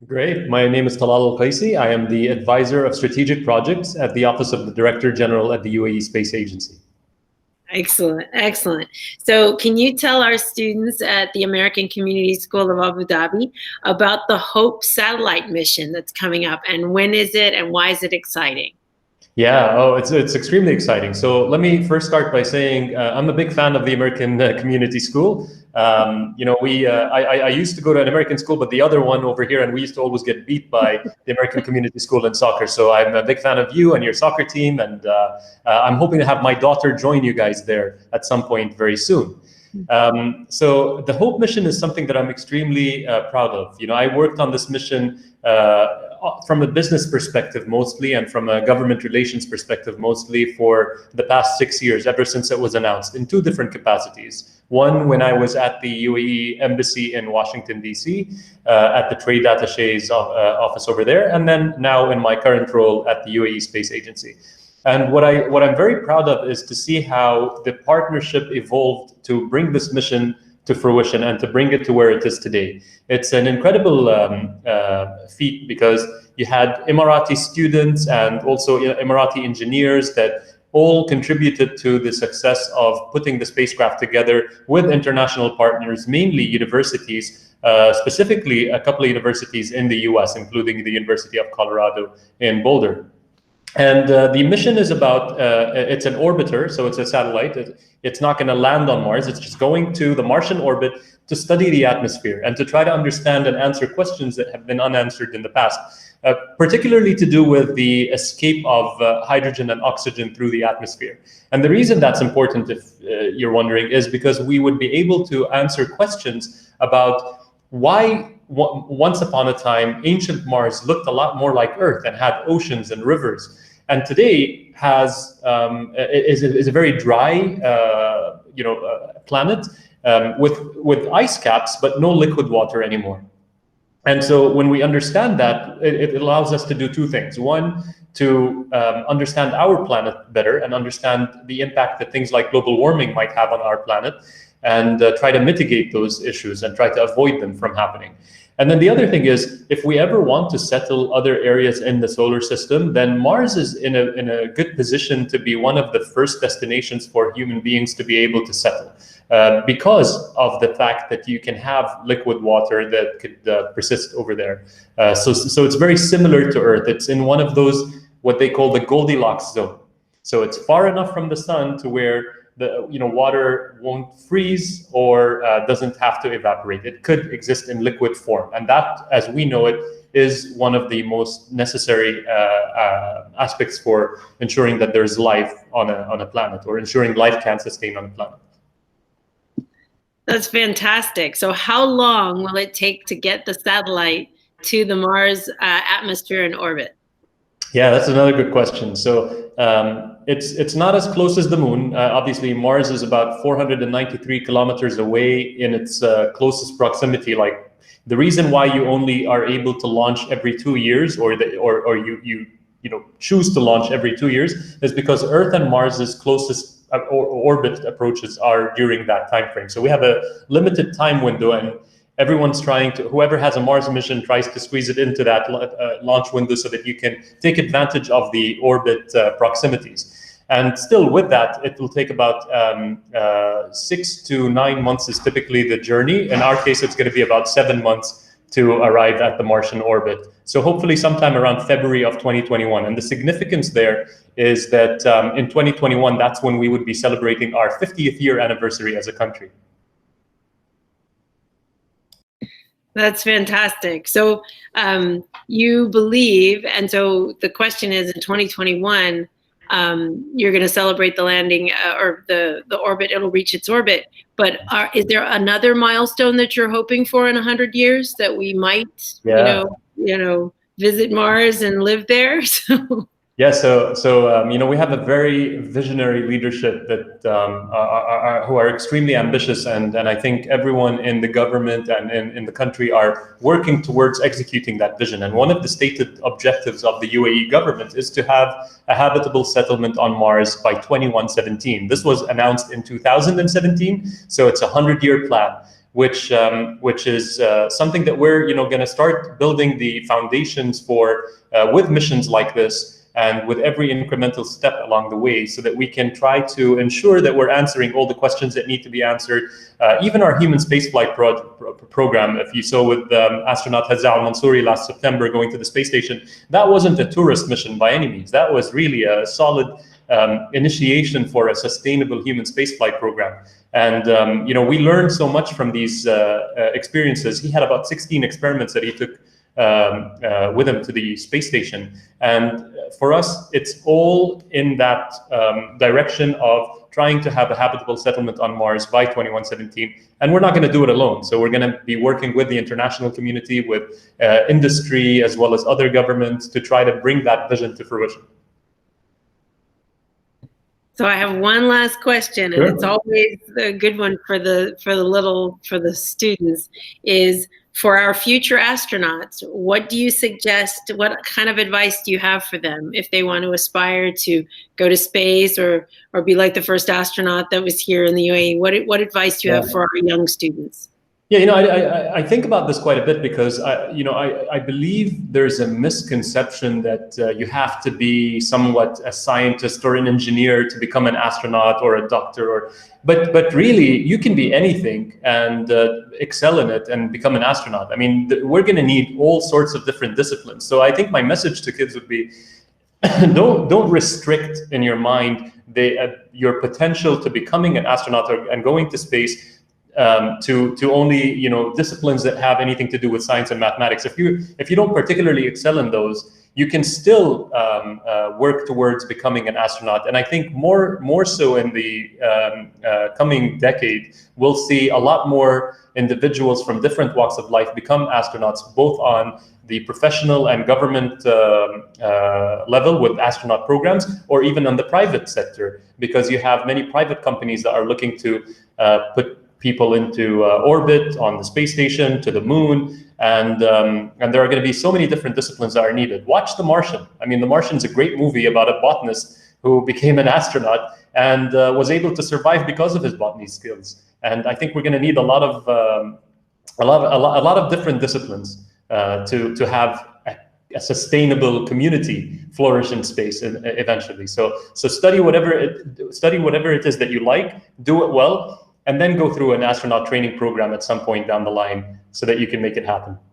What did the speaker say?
Great. My name is Talal Al Kaissi. I am the advisor of strategic projects at the Office of the Director General at the UAE Space Agency. Excellent, excellent. So can you tell our students at the American Community School of Abu Dhabi about the HOPE satellite mission that's coming up, and when is it and why is it exciting? Yeah, it's extremely exciting. So let me first start by saying I'm a big fan of the American Community School. I used to go to an American school, but the other one over here, and we used to always get beat by the American Community School in soccer. So I'm a big fan of you and your soccer team, and I'm hoping to have my daughter join you guys there at some point very soon. So the HOPE mission is something that I'm extremely proud of. I worked on this mission from a business perspective mostly, and from a government relations perspective mostly, for the past 6 years, ever since it was announced, in two different capacities. One, when I was at the UAE Embassy in Washington, D.C., at the trade attache's office over there, and then now in my current role at the UAE Space Agency. And what I'm very proud of is to see how the partnership evolved to bring this mission to fruition and to bring it to where it is today. It's an incredible feat, because you had Emirati students and also Emirati engineers that all contributed to the success of putting the spacecraft together with international partners, mainly universities, specifically a couple of universities in the US, including the University of Colorado in Boulder. And the mission is about, it's an orbiter, so it's a satellite. It's not going to land on Mars. It's just going to the Martian orbit to study the atmosphere and to try to understand and answer questions that have been unanswered in the past, particularly to do with the escape of hydrogen and oxygen through the atmosphere. And the reason that's important, if you're wondering, is because we would be able to answer questions about why once upon a time, ancient Mars looked a lot more like Earth and had oceans and rivers, and today is a very dry, planet with ice caps, but no liquid water anymore. And so when we understand that, it allows us to do two things. One, to understand our planet better and understand the impact that things like global warming might have on our planet, and try to mitigate those issues and try to avoid them from happening. And then the other thing is, if we ever want to settle other areas in the solar system, then Mars is in a good position to be one of the first destinations for human beings to be able to settle, because of the fact that you can have liquid water that could persist over there. So it's very similar to Earth. It's in one of those, what they call the Goldilocks zone. So it's far enough from the sun to where the water won't freeze or doesn't have to evaporate. It could exist in liquid form, and that, as we know it, is one of the most necessary aspects for ensuring that there's life on a planet, or ensuring life can sustain on a planet. That's fantastic. So how long will it take to get the satellite to the Mars atmosphere and orbit? Yeah, that's another good question. So it's not as close as the moon. Obviously, Mars is about 493 kilometers away in its closest proximity. Like, the reason why you only are able to launch every 2 years, or you choose to launch every 2 years, is because Earth and Mars's closest orbit approaches are during that time frame. So we have a limited time window, and everyone's whoever has a Mars mission tries to squeeze it into that launch window so that you can take advantage of the orbit proximities. And still, with that, it will take about 6 to 9 months is typically the journey. In our case, it's going to be about 7 months to arrive at the Martian orbit. So hopefully sometime around February of 2021. And the significance there is that in 2021, that's when we would be celebrating our 50th year anniversary as a country. That's fantastic. So you believe, and so the question is, in 2021, you're going to celebrate the landing or the orbit, it'll reach its orbit. But is there another milestone that you're hoping for in 100 years that we might, visit Mars and live there? Yeah, so we have a very visionary leadership that who are extremely ambitious, and I think everyone in the government and in the country are working towards executing that vision. And one of the stated objectives of the UAE government is to have a habitable settlement on Mars by 2117. This was announced in 2017, so it's a 100-year plan. which is something that we're going to start building the foundations for with missions like this, and with every incremental step along the way, so that we can try to ensure that we're answering all the questions that need to be answered. Even our human spaceflight program, if you saw with astronaut Hazza al-Mansouri last September going to the space station, that wasn't a tourist mission by any means. That was really a solid initiation for a sustainable human spaceflight program. And we learned so much from these experiences. He had about 16 experiments that he took with him to the space station. And for us, it's all in that direction of trying to have a habitable settlement on Mars by 2117. And we're not going to do it alone. So we're going to be working with the international community, with industry, as well as other governments, to try to bring that vision to fruition. So I have one last question, and it's always a good one for the students, is for our future astronauts, what do you suggest, what kind of advice do you have for them if they want to aspire to go to space or be like the first astronaut that was here in the UAE? What advice do you have for our young students? Yeah, I think about this quite a bit, because I believe there's a misconception that you have to be somewhat a scientist or an engineer to become an astronaut or a doctor, but really you can be anything and excel in it and become an astronaut. I mean, we're going to need all sorts of different disciplines. So I think my message to kids would be, don't restrict in your mind your potential to becoming an astronaut and going to space to only disciplines that have anything to do with science and mathematics. If you don't particularly excel in those, you can still work towards becoming an astronaut. And I think more so in the coming decade, we'll see a lot more individuals from different walks of life become astronauts, both on the professional and government level with astronaut programs, or even on the private sector, because you have many private companies that are looking to put people into orbit, on the space station, to the moon, and there are going to be so many different disciplines that are needed. Watch The Martian. I mean, The Martian's a great movie about a botanist who became an astronaut and was able to survive because of his botany skills. And I think we're going to need a lot of different disciplines to have a sustainable community flourish in space eventually. So study whatever it is that you like, do it well, and then go through an astronaut training program at some point down the line so that you can make it happen.